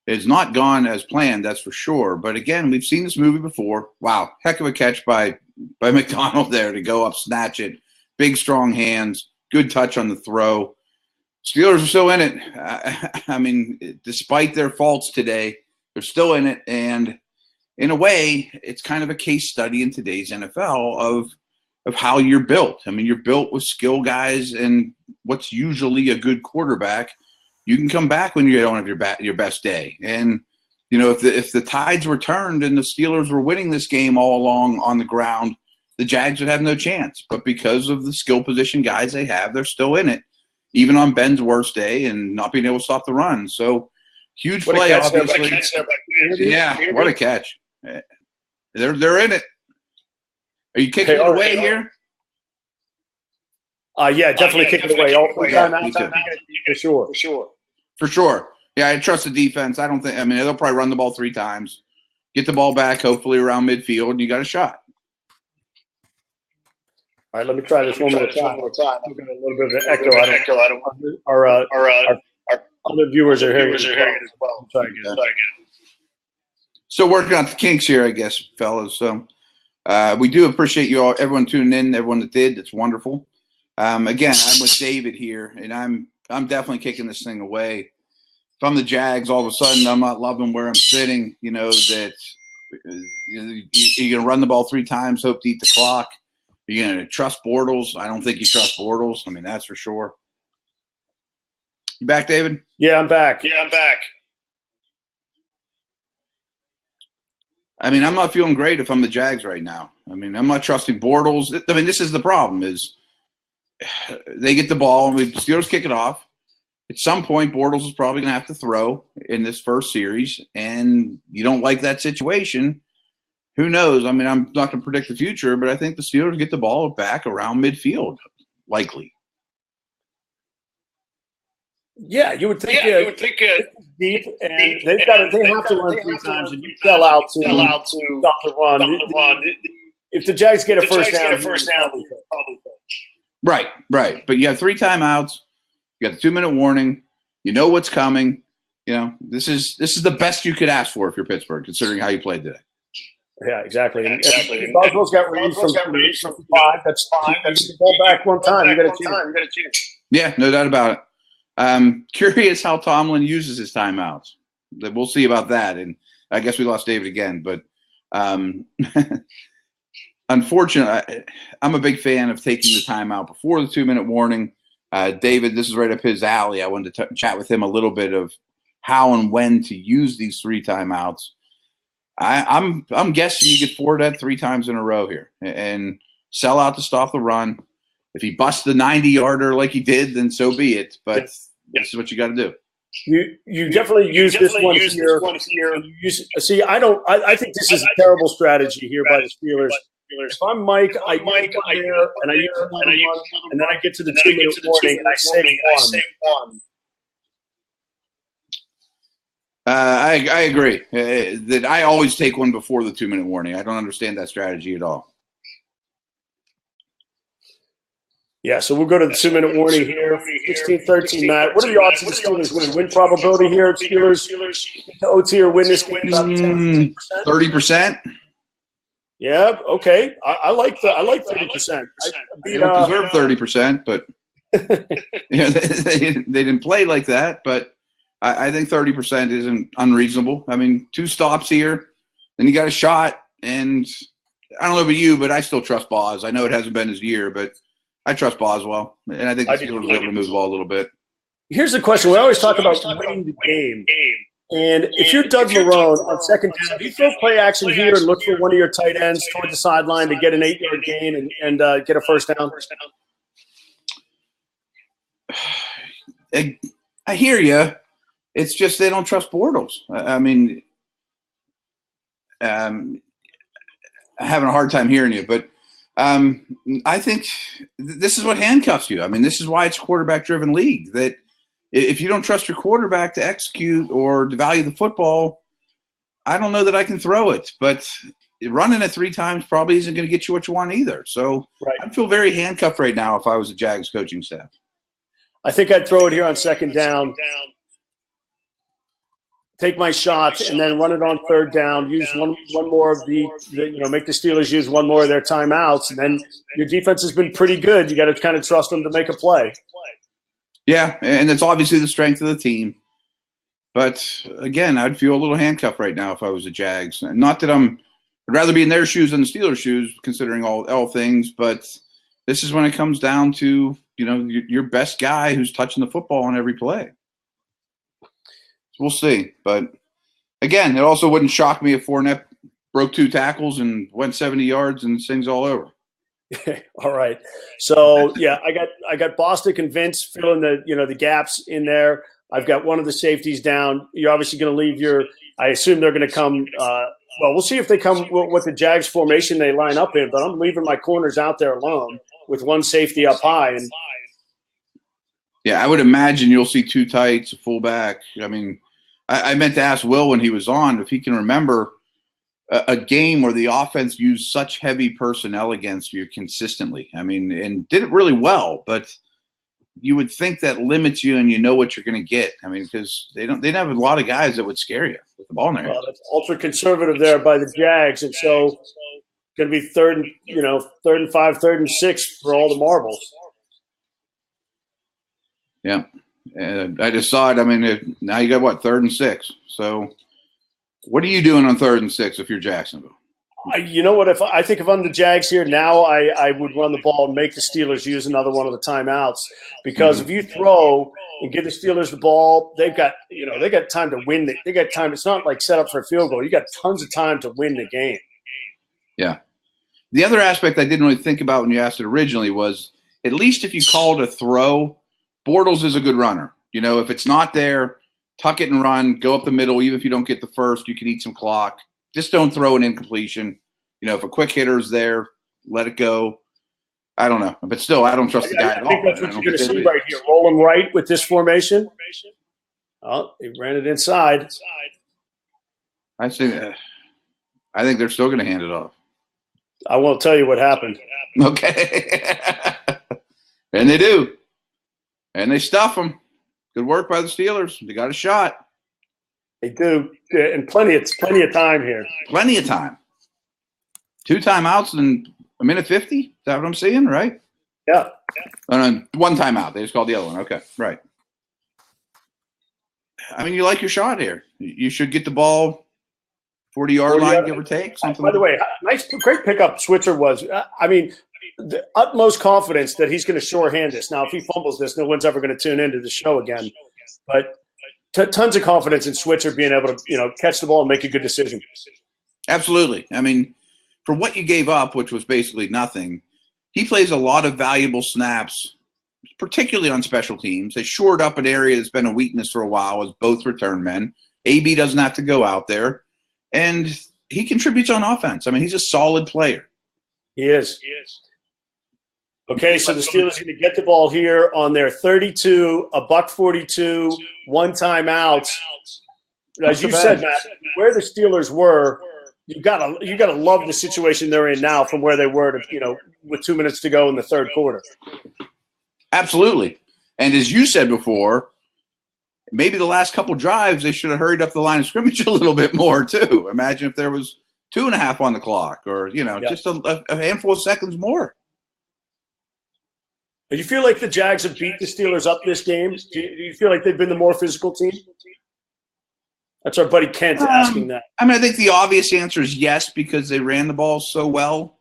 it's not gone as planned, that's for sure. But, again, we've seen this movie before. Wow, heck of a catch by McDonald there to go up, snatch it. Big, strong hands, good touch on the throw. Steelers are still in it. I mean, despite their faults today, they're still in it. And in a way, it's kind of a case study in today's NFL of how you're built. I mean, you're built with skill guys and what's usually a good quarterback. You can come back when you don't have your best day. And, you know, if the tides were turned and the Steelers were winning this game all along on the ground, the Jags would have no chance. But because of the skill position guys they have, they're still in it, even on Ben's worst day and not being able to stop the run. So huge play, obviously. Yeah, what a catch. They're in it. Are you kicking it away here? Yeah, definitely kicking it away. All three times. For sure. Yeah, I trust the defense. I mean, they'll probably run the ball 3 times, get the ball back, hopefully around midfield, and you got a shot. All right, let me try this one more time. I'm getting a little bit of an echo. I don't want our other viewers are hearing it as well. Try again. So working on the kinks here, I guess, fellas. So we do appreciate you all, everyone tuning in, everyone that did. It's wonderful. Again, I'm with David here, and I'm definitely kicking this thing away. If I'm the Jags, all of a sudden I'm not loving where I'm sitting. You know that you're going to run the ball 3 times, hope to eat the clock. You're going to trust Bortles. I don't think you trust Bortles. I mean, that's for sure. You back, David? Yeah, I'm back. I mean, I'm not feeling great if I'm the Jags right now. I mean, I'm not trusting Bortles. I mean, this is the problem is they get the ball and the Steelers kick it off. At some point, Bortles is probably going to have to throw in this first series, and you don't like that situation. Who knows? I mean, I'm not going to predict the future, but I think the Steelers get the ball back around midfield, likely. Yeah, you would think deep, and they have to run 3 times, and you sell out to stop the run. If the Jags get a first down, right. But you have 3 timeouts. You got the 2-minute warning. You know what's coming. You know this is the best you could ask for if you're Pittsburgh, considering how you played today. Yeah, exactly. Boswell's got reads from 5. That's fine. That's the ball back one time. You got a chance. Yeah, no doubt about it. Curious how Tomlin uses his timeouts. We'll see about that. And I guess we lost David again. But unfortunately, I'm a big fan of taking the timeout before the 2-minute warning. David, this is right up his alley. I wanted to chat with him a little bit of how and when to use these 3 timeouts. I'm guessing you get 4 dead 3 times in a row here and sell out to stop the run. If he busts the 90-yarder like he did, then so be it. But this is what you got to do. You definitely use this one here. I think this is a terrible strategy here by the Steelers. If I'm Mike, I use one there, and I use one, and then I get to the 2-minute warning, and I save one. I agree that I always take one before the 2-minute warning. I don't understand that strategy at all. Yeah, so we'll go to the 2-minute warning here. 16-13, Matt. What are the odds of the Steelers winning? Win probability here at Steelers to OT or win this game? 30%. Yeah, okay. I like 30%. They don't deserve 30%, but they didn't play like that. But I think 30% isn't unreasonable. I mean, 2 stops here, then you got a shot, and I don't know about you, but I still trust Boz. I know it hasn't been his year, but I trust Boswell, and I think the Steelers will be able to move the ball a little bit. Here's the question. We always talk about winning the game. And if you're Doug Marrone on second down, do you throw play action here and look for one of your tight ends toward the sideline to get an 8-yard gain and get a first down? I hear you, It's just they don't trust Bortles. I mean, I'm having a hard time hearing you, but I think this is what handcuffs you. I mean, this is why it's a quarterback-driven league, that if you don't trust your quarterback to execute or to value the football, I don't know that I can throw it. But running it 3 times probably isn't going to get you what you want either. So right. I feel very handcuffed right now if I was a Jags coaching staff. I think I'd throw it here on second down, take my shot, and then run it on third down, use one more of the make the Steelers use one more of their timeouts, and then your defense has been pretty good. You got to kind of trust them to make a play. Yeah, and it's obviously the strength of the team. But, again, I'd feel a little handcuffed right now if I was the Jags. Not that I'd rather be in their shoes than the Steelers' shoes, considering all things, but this is when it comes down to, your best guy who's touching the football on every play. We'll see. But, again, it also wouldn't shock me if Fournette broke 2 tackles and went 70 yards and sings all over. All right. So, yeah, I got Bostic and Vince filling the gaps in there. I've got one of the safeties down. You're obviously going to leave I assume they're going to come we'll see if they come with the Jags formation they line up in, but I'm leaving my corners out there alone with one safety up high. And yeah, I would imagine you'll see 2 tights, a fullback. I mean, I meant to ask Will when he was on if he can remember a game where the offense used such heavy personnel against you consistently. I mean, and did it really well, but you would think that limits you and you know what you're going to get. I mean, because they didn't have a lot of guys that would scare you with the ball in their hands. That's ultra conservative there by the Jags, and so going to be third and 5, 3rd and 6 for all the marbles. Yeah, and I just saw it. I mean, now you got what, 3rd and 6. So, what are you doing on 3rd and 6 if you're Jacksonville? You know what? If I'm the Jags here now, I would run the ball and make the Steelers use another one of the timeouts, because if you throw and give the Steelers the ball, they got time to win. They got time. It's not like set up for a field goal. You got tons of time to win the game. Yeah. The other aspect I didn't really think about when you asked it originally was, at least if you called a throw, Bortles is a good runner. If it's not there, tuck it and run, go up the middle. Even if you don't get the first, you can eat some clock. Just don't throw an incompletion. If a quick hitter's there, let it go. I don't know. But still, I don't trust the guy at all. I think that's what you're going to see right here. Roll him right with this formation. Oh, he ran it inside. I think they're still going to hand it off. I won't tell you what happened. Okay. And they do. And they stuff them. Good work by the Steelers. They got a shot. They do, and plenty of time here. Plenty of time. 2 timeouts in a minute 50. Is that what I'm seeing? Right? Yeah. And 1 timeout. They just called the other one. Okay, right. I mean, you like your shot here. You should get the ball 40-yard line, give or take. Something. By the way, great pickup. Switzer was. I mean, the utmost confidence that he's going to shorthand this. Now, if he fumbles this, no one's ever going to tune into the show again. But tons of confidence in Switzer being able to, catch the ball and make a good decision. Absolutely. I mean, for what you gave up, which was basically nothing, he plays a lot of valuable snaps, particularly on special teams. They shored up an area that's been a weakness for a while as both return men. AB doesn't have to go out there, and he contributes on offense. I mean, he's a solid player. He is. Okay, so the Steelers are going to get the ball here on their 32, a $1.42, 1 timeout. As you said, Matt, where the Steelers were, you gotta love the situation they're in now from where they were with 2 minutes to go in the third quarter. Absolutely. And as you said before, maybe the last couple drives they should have hurried up the line of scrimmage a little bit more too. Imagine if there was 2.5 on the clock, or just a handful of seconds more. Do you feel like the Jags have beat the Steelers up this game? Do you feel like they've been the more physical team? That's our buddy Kent asking that. I mean, I think the obvious answer is yes, because they ran the ball so well.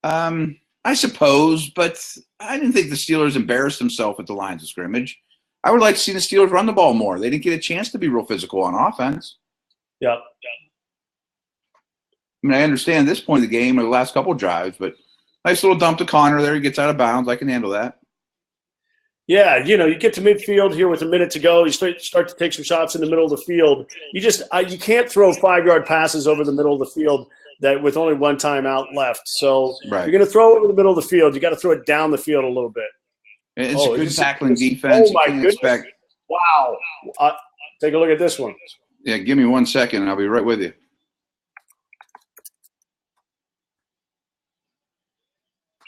I suppose, but I didn't think the Steelers embarrassed themselves at the lines of scrimmage. I would like to see the Steelers run the ball more. They didn't get a chance to be real physical on offense. Yeah. I mean, I understand this point of the game or the last couple of drives, but nice little dump to Connor there. He gets out of bounds. I can handle that. Yeah, you get to midfield here with a minute to go. You start to take some shots in the middle of the field. You can't throw 5-yard passes over the middle of the field that with only one timeout left. So Right. you're going to throw it over the middle of the field. You got to throw it down the field a little bit. It's a good tackling defense. Oh my goodness! Wow. Take a look at this one. Yeah, give me 1 second, and I'll be right with you.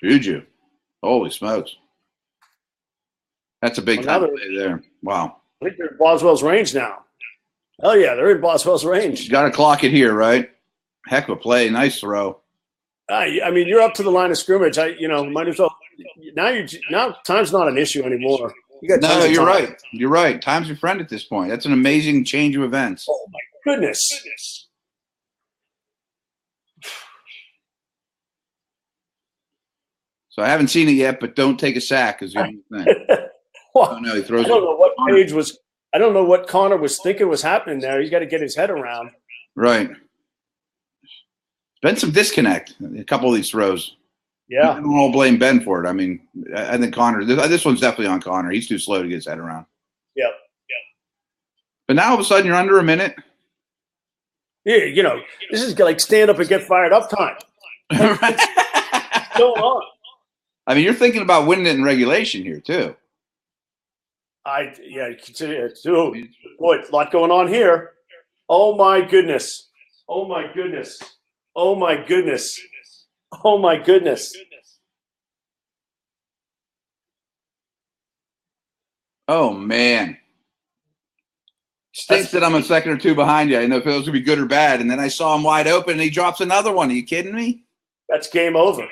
Juju. Holy smokes. That's a big time play there. Wow. I think they're in Boswell's range now. Oh, yeah, they're in Boswell's range. You got to clock it here, right? Heck of a play. Nice throw. I mean, you're up to the line of scrimmage. Might as well. Now time's not an issue anymore. No, you're right. You're right. Time's your friend at this point. That's an amazing change of events. Oh, my goodness. So I haven't seen it yet, but don't take a sack is the only thing. Well, no, he throws I don't know what Page was. I don't know what Connor was thinking was happening there. He's got to get his head around. Right. Been some disconnect. A couple of these throws. Yeah. I don't all blame Ben for it. I mean, I think Connor. This one's definitely on Connor. He's too slow to get his head around. Yep. But now all of a sudden you're under a minute. Yeah, this is like stand up and get fired up time. What's going on? I mean, you're thinking about winning it in regulation here too. Too. Boy, a lot going on here. Oh my goodness. Oh my goodness. Oh my goodness. Oh my goodness. Oh man. Stinks that I'm a second or two behind you. I know if it was gonna be good or bad, and then I saw him wide open and he drops another one. Are you kidding me? That's game over.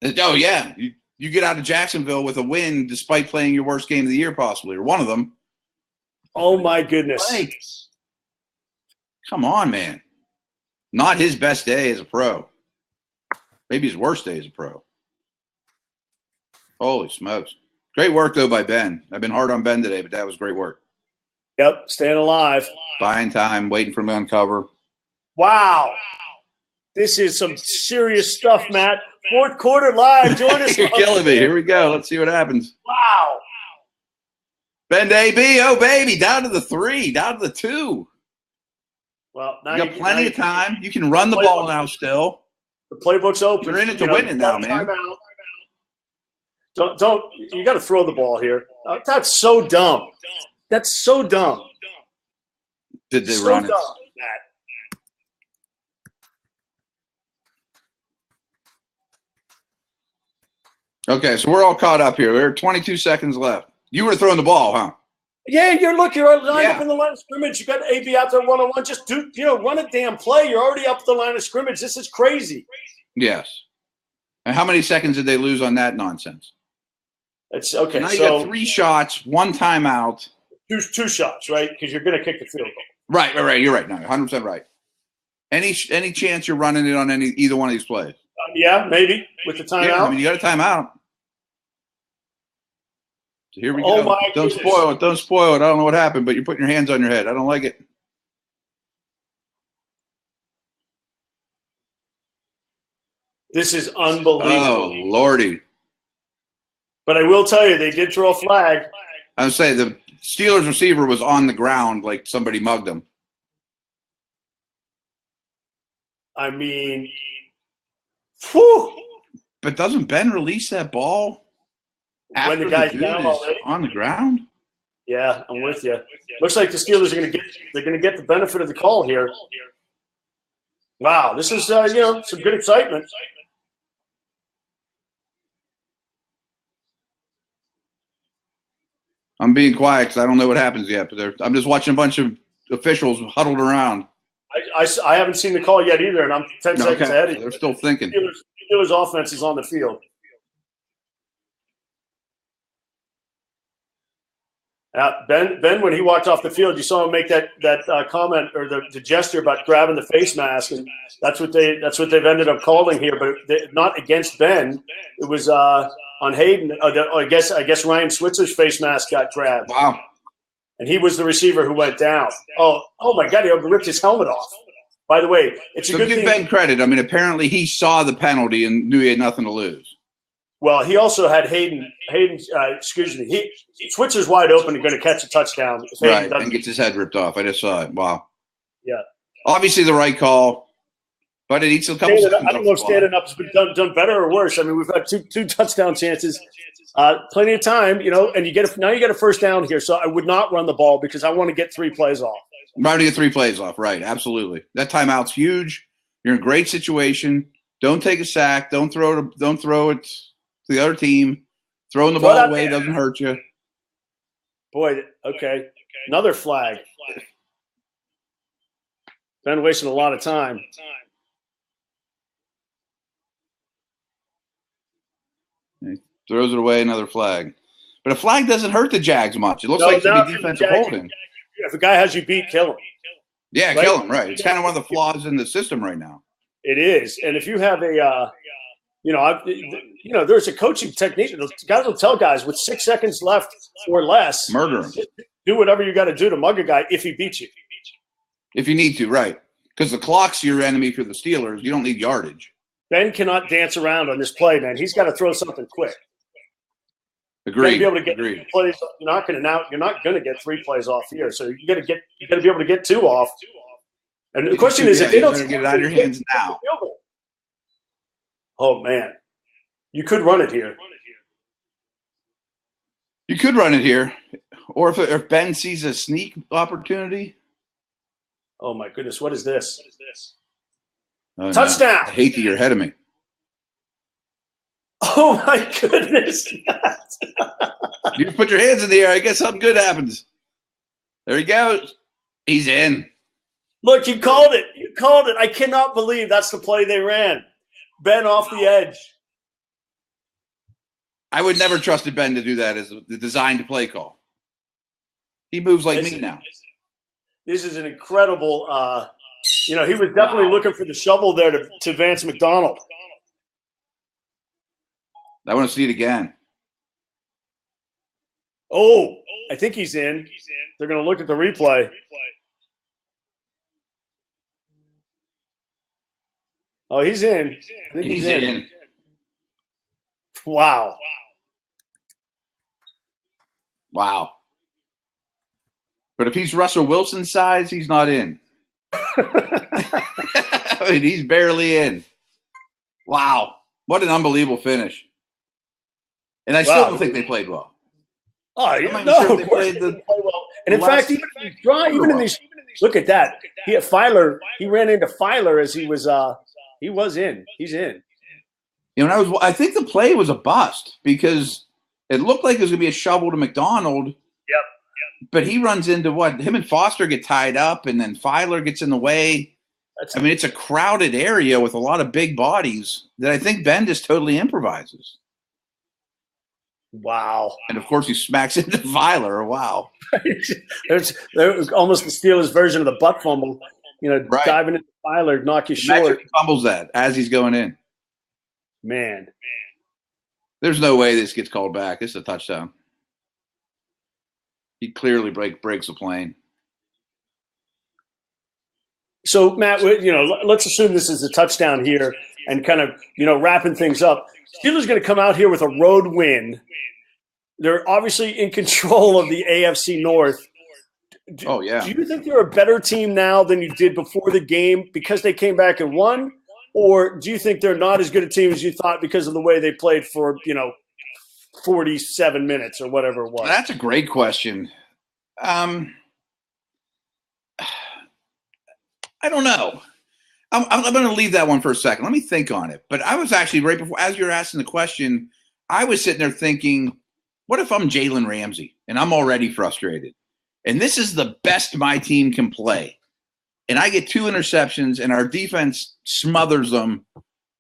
Oh yeah. You get out of Jacksonville with a win despite playing your worst game of the year, possibly, or one of them. Oh, my goodness. Thanks. Come on, man. Not his best day as a pro. Maybe his worst day as a pro. Holy smokes. Great work, though, by Ben. I've been hard on Ben today, but that was great work. Yep, staying alive. Buying time, waiting for him to uncover. Wow. This is some serious stuff, Matt. Fourth quarter live. Join us. You're killing me. Here we go. Let's see what happens. Wow. Ben AB, oh, baby, down to the 3, down to the 2. Well, now you got plenty of time. You can run the ball now still. The playbook's open. You're in it to win it now, man. Don't. You got to throw the ball here. That's so dumb. That's so dumb. Did they run it? Dumb, Matt. Okay, so we're all caught up here. There are 22 seconds left. You were throwing the ball, huh? Yeah, you're lined up in the line of scrimmage. You got AB out there one-on-one. Just run a damn play. You're already up the line of scrimmage. This is crazy. Yes. And how many seconds did they lose on that nonsense? It's okay. Now you got 3 shots, 1 timeout. Two shots, right? Because you're going to kick the field goal. Right. You're right. No, 100% right. Any chance you're running it on either one of these plays? Yeah, maybe with the timeout. Yeah, I mean, you got a timeout. So here we go. Don't spoil it. Don't spoil it. I don't know what happened, but you're putting your hands on your head. I don't like it. This is unbelievable. Oh, Lordy. But I will tell you, they did throw a flag. I would say the Steelers receiver was on the ground like somebody mugged him. I mean, whew. But doesn't Ben release that ball when the guy's down already on the ground? Yeah, I'm with you. Looks like the Steelers are going to get the benefit of the call here. Wow, this is some good excitement. I'm being quiet because I don't know what happens yet. But I'm just watching a bunch of officials huddled around. I haven't seen the call yet either, and I'm 10 seconds ahead. So they're still thinking. Steelers offense is on the field. Ben, when he walked off the field, you saw him make that comment or the gesture about grabbing the face mask, and that's what they've ended up calling here, but not against Ben. It was on Hayden. I guess Ryan Switzer's face mask got grabbed. Wow. And he was the receiver who went down. Oh my God! He ripped his helmet off. By the way, it's a good thing. Give Ben credit. I mean, apparently he saw the penalty and knew he had nothing to lose. Well, he also had Hayden. Excuse me. Switzer's wide open and going to catch a touchdown. Right, and gets his head ripped off. I just saw it. Wow. Yeah. Obviously the right call, but it needs a couple seconds. I don't know if standing up has been done better or worse. I mean, we've had two touchdown chances, plenty of time, and you get a first down here. So I would not run the ball because I want to get 3 plays off. I'm trying to get 3 plays off. Right, absolutely. That timeout's huge. You're in a great situation. Don't take a sack. Don't throw it to the other team. Throwing the ball away doesn't hurt you. Boy, okay. Another flag. Ben wasting a lot of time. He throws it away, another flag. But a flag doesn't hurt the Jags much. It looks like it's going to be defensive holding. If a guy has you beat, kill him. Yeah, right? Kill him, right. It's kind of one of the flaws in the system right now. It is. And if you have there's a coaching technique. Guys will tell guys with 6 seconds left or less, murder him. Do whatever you got to do to mug a guy if he beats you. If you need to, right. Because the clock's your enemy for the Steelers. You don't need yardage. Ben cannot dance around on this play, man. He's got to throw something quick. Agreed. You got to be able to get plays. You're not going to get 3 plays off here. So you got to be able to get 2 off. And the question is, if they don't get it out of your hands now. Oh man, you could run it here. You could run it here, or if Ben sees a sneak opportunity. Oh my goodness, what is this? Oh, touchdown! No. I hate that you're ahead of me. Oh my goodness! You put your hands in the air. I guess something good happens. There he goes. He's in. Look, you called it. You called it. I cannot believe that's the play they ran. Ben off the edge. I would never trusted Ben to do that as the designed play call. He moves like me now. This is an incredible he was definitely looking for the shovel there to Vance McDonald. I want to see it again. Oh, I think he's in. They're going to look at the replay. Oh, he's in. I think he's in. Wow. But if he's Russell Wilson's size, he's not in. I mean, he's barely in. Wow. What an unbelievable finish. And I still don't think they played well. Oh, yeah, no, they played well. And in fact, even in these, look at that. He ran into Filer as he was in. He's in. I think the play was a bust because it looked like it was going to be a shovel to McDonald. Yep. But he runs into what? Him and Foster get tied up, and then Filer gets in the way. It's a crowded area with a lot of big bodies that I think Ben just totally improvises. Wow. And, of course, he smacks into Filer. Wow. There's almost the Steelers version of the butt fumble. Right. Diving into Filer, knock you short. Imagine he fumbles that as he's going in. Man. There's no way this gets called back. It's a touchdown. He clearly breaks the plane. So, Matt, let's assume this is a touchdown here and kind of, wrapping things up. Steelers going to come out here with a road win. They're obviously in control of the AFC North. Oh, yeah. Do you think they're a better team now than you did before the game because they came back and won? Or do you think they're not as good a team as you thought because of the way they played for, 47 minutes or whatever it was? That's a great question. I don't know. I'm going to leave that one for a second. Let me think on it. But I was actually right before, as you were asking the question, I was sitting there thinking, what if I'm Jalen Ramsey and I'm already frustrated? And this is the best my team can play. And I get 2 interceptions and our defense smothers them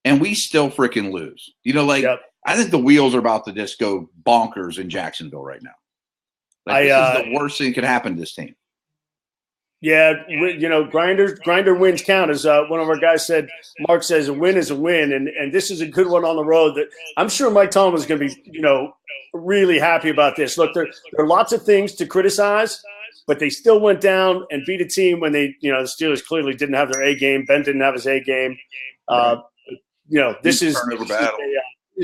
and we still freaking lose. Yep. I think the wheels are about to just go bonkers in Jacksonville right now. This is the worst thing that could happen to this team. Yeah, grinder wins count, as one of our guys said. Mark says a win is a win, and this is a good one on the road. That I'm sure Mike Tomlin is going to be, really happy about this. Look, there are lots of things to criticize, but they still went down and beat a team when the Steelers clearly didn't have their A game. Ben didn't have his A game. This is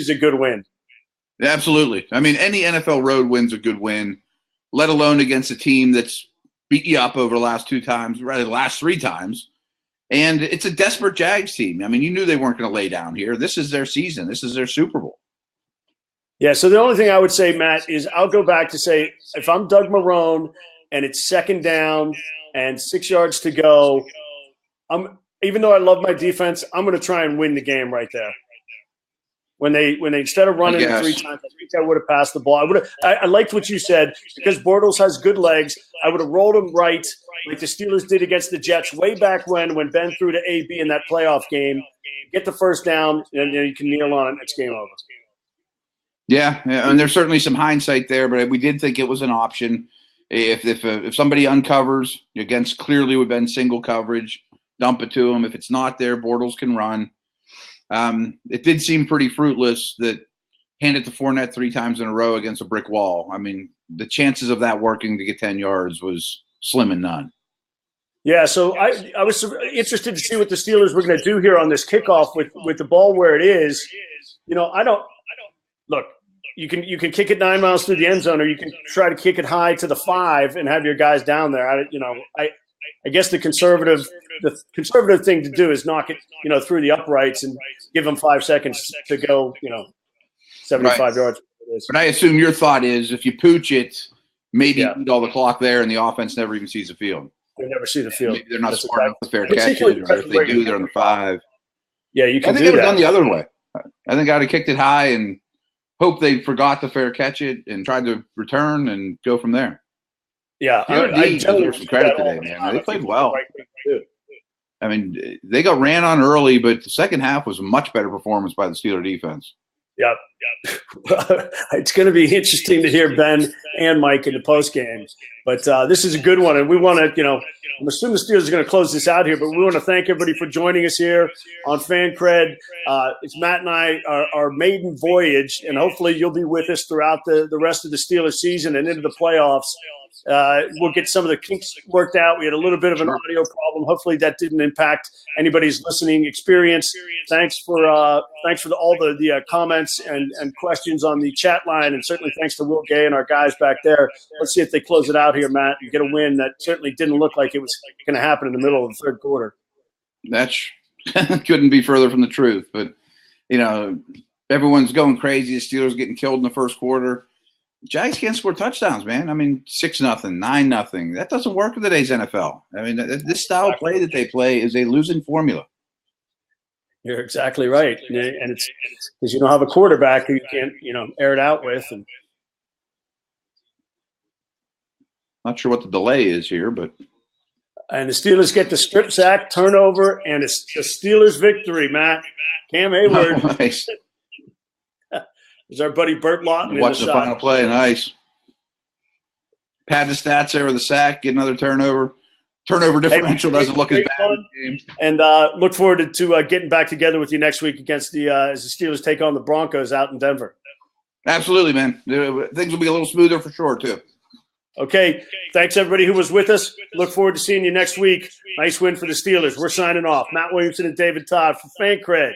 a good win. Absolutely. I mean, any NFL road win's a good win, let alone against a team that's beat you up over the last 2 times, rather the last 3 times. And it's a desperate Jags team. I mean, you knew they weren't going to lay down here. This is their season. This is their Super Bowl. Yeah, so the only thing I would say, Matt, is I'll go back to say if I'm Doug Marrone and it's 2nd down and 6 yards to go, even though I love my defense, I'm going to try and win the game right there. When they instead of running it 3 times, I think I would have passed the ball. I liked what you said because Bortles has good legs. I would have rolled him right like the Steelers did against the Jets way back when Ben threw to AB in that playoff game. Get the first down, and you can kneel on it. It's game over. Yeah, and there's certainly some hindsight there, but we did think it was an option. If somebody uncovers against clearly would have been single coverage, dump it to them. If it's not there, Bortles can run. It did seem pretty fruitless that hand it to Fournette 3 times in a row against a brick wall. I mean, the chances of that working to get 10 yards was slim and none. Yeah, so I was interested to see what the Steelers were going to do here on this kickoff with the ball where it is. I don't look. You can kick it 9 miles through the end zone, or you can try to kick it high to the 5 and have your guys down there. I guess the conservative thing to do is knock it, through the uprights and give them 5 seconds to go, 75 yards. But I assume your thought is if you pooch it, maybe eat all the clock there and the offense never even sees the field. They never see the field. Maybe they're not smart enough to fair catch it, or if they do, they're on the 5. Yeah, you can I think they would have done the other way. I think I'd have kicked it high and hope they forgot to fair catch it and tried to return and go from there. Yeah, I deserve some credit today, man. They played well. I mean, they got ran on early, but the second half was a much better performance by the Steeler defense. Yep. It's going to be interesting to hear Ben and Mike in the post games, but this is a good one, and we want to, I'm assuming the Steelers are going to close this out here, but we want to thank everybody for joining us here on Fan Cred. It's Matt and I, our maiden voyage, and hopefully you'll be with us throughout the rest of the Steelers season and into the playoffs. We'll get some of the kinks worked out. We had a little bit of an audio problem. Hopefully that didn't impact anybody's listening experience. Thanks for all the comments and questions on the chat line, and certainly thanks to Will Gay and our guys back there. Let's see if they close it out here, Matt, and get a win that certainly didn't look like it was going to happen in the middle of the third quarter. That couldn't be further from the truth. But, everyone's going crazy. The Steelers getting killed in the first quarter. Jags can't score touchdowns, man. I mean, 6-0, 9-0. That doesn't work in today's NFL. I mean, this style of play that they play is a losing formula. You're exactly right, and it's because you don't have a quarterback who you can't, air it out with. And not sure what the delay is here, but the Steelers get the strip sack, turnover, and it's the Steelers' victory. Matt, Cam Hayward. Oh, nice. There's our buddy Burt Lawton. Watch the final play. Nice. Pad the stats there with the sack. Get another turnover. Turnover differential doesn't look as bad. And look forward to getting back together with you next week against as the Steelers take on the Broncos out in Denver. Absolutely, man. Things will be a little smoother for sure, too. Okay. Thanks, everybody who was with us. Look forward to seeing you next week. Nice win for the Steelers. We're signing off. Matt Williamson and David Todd for Fan Cred.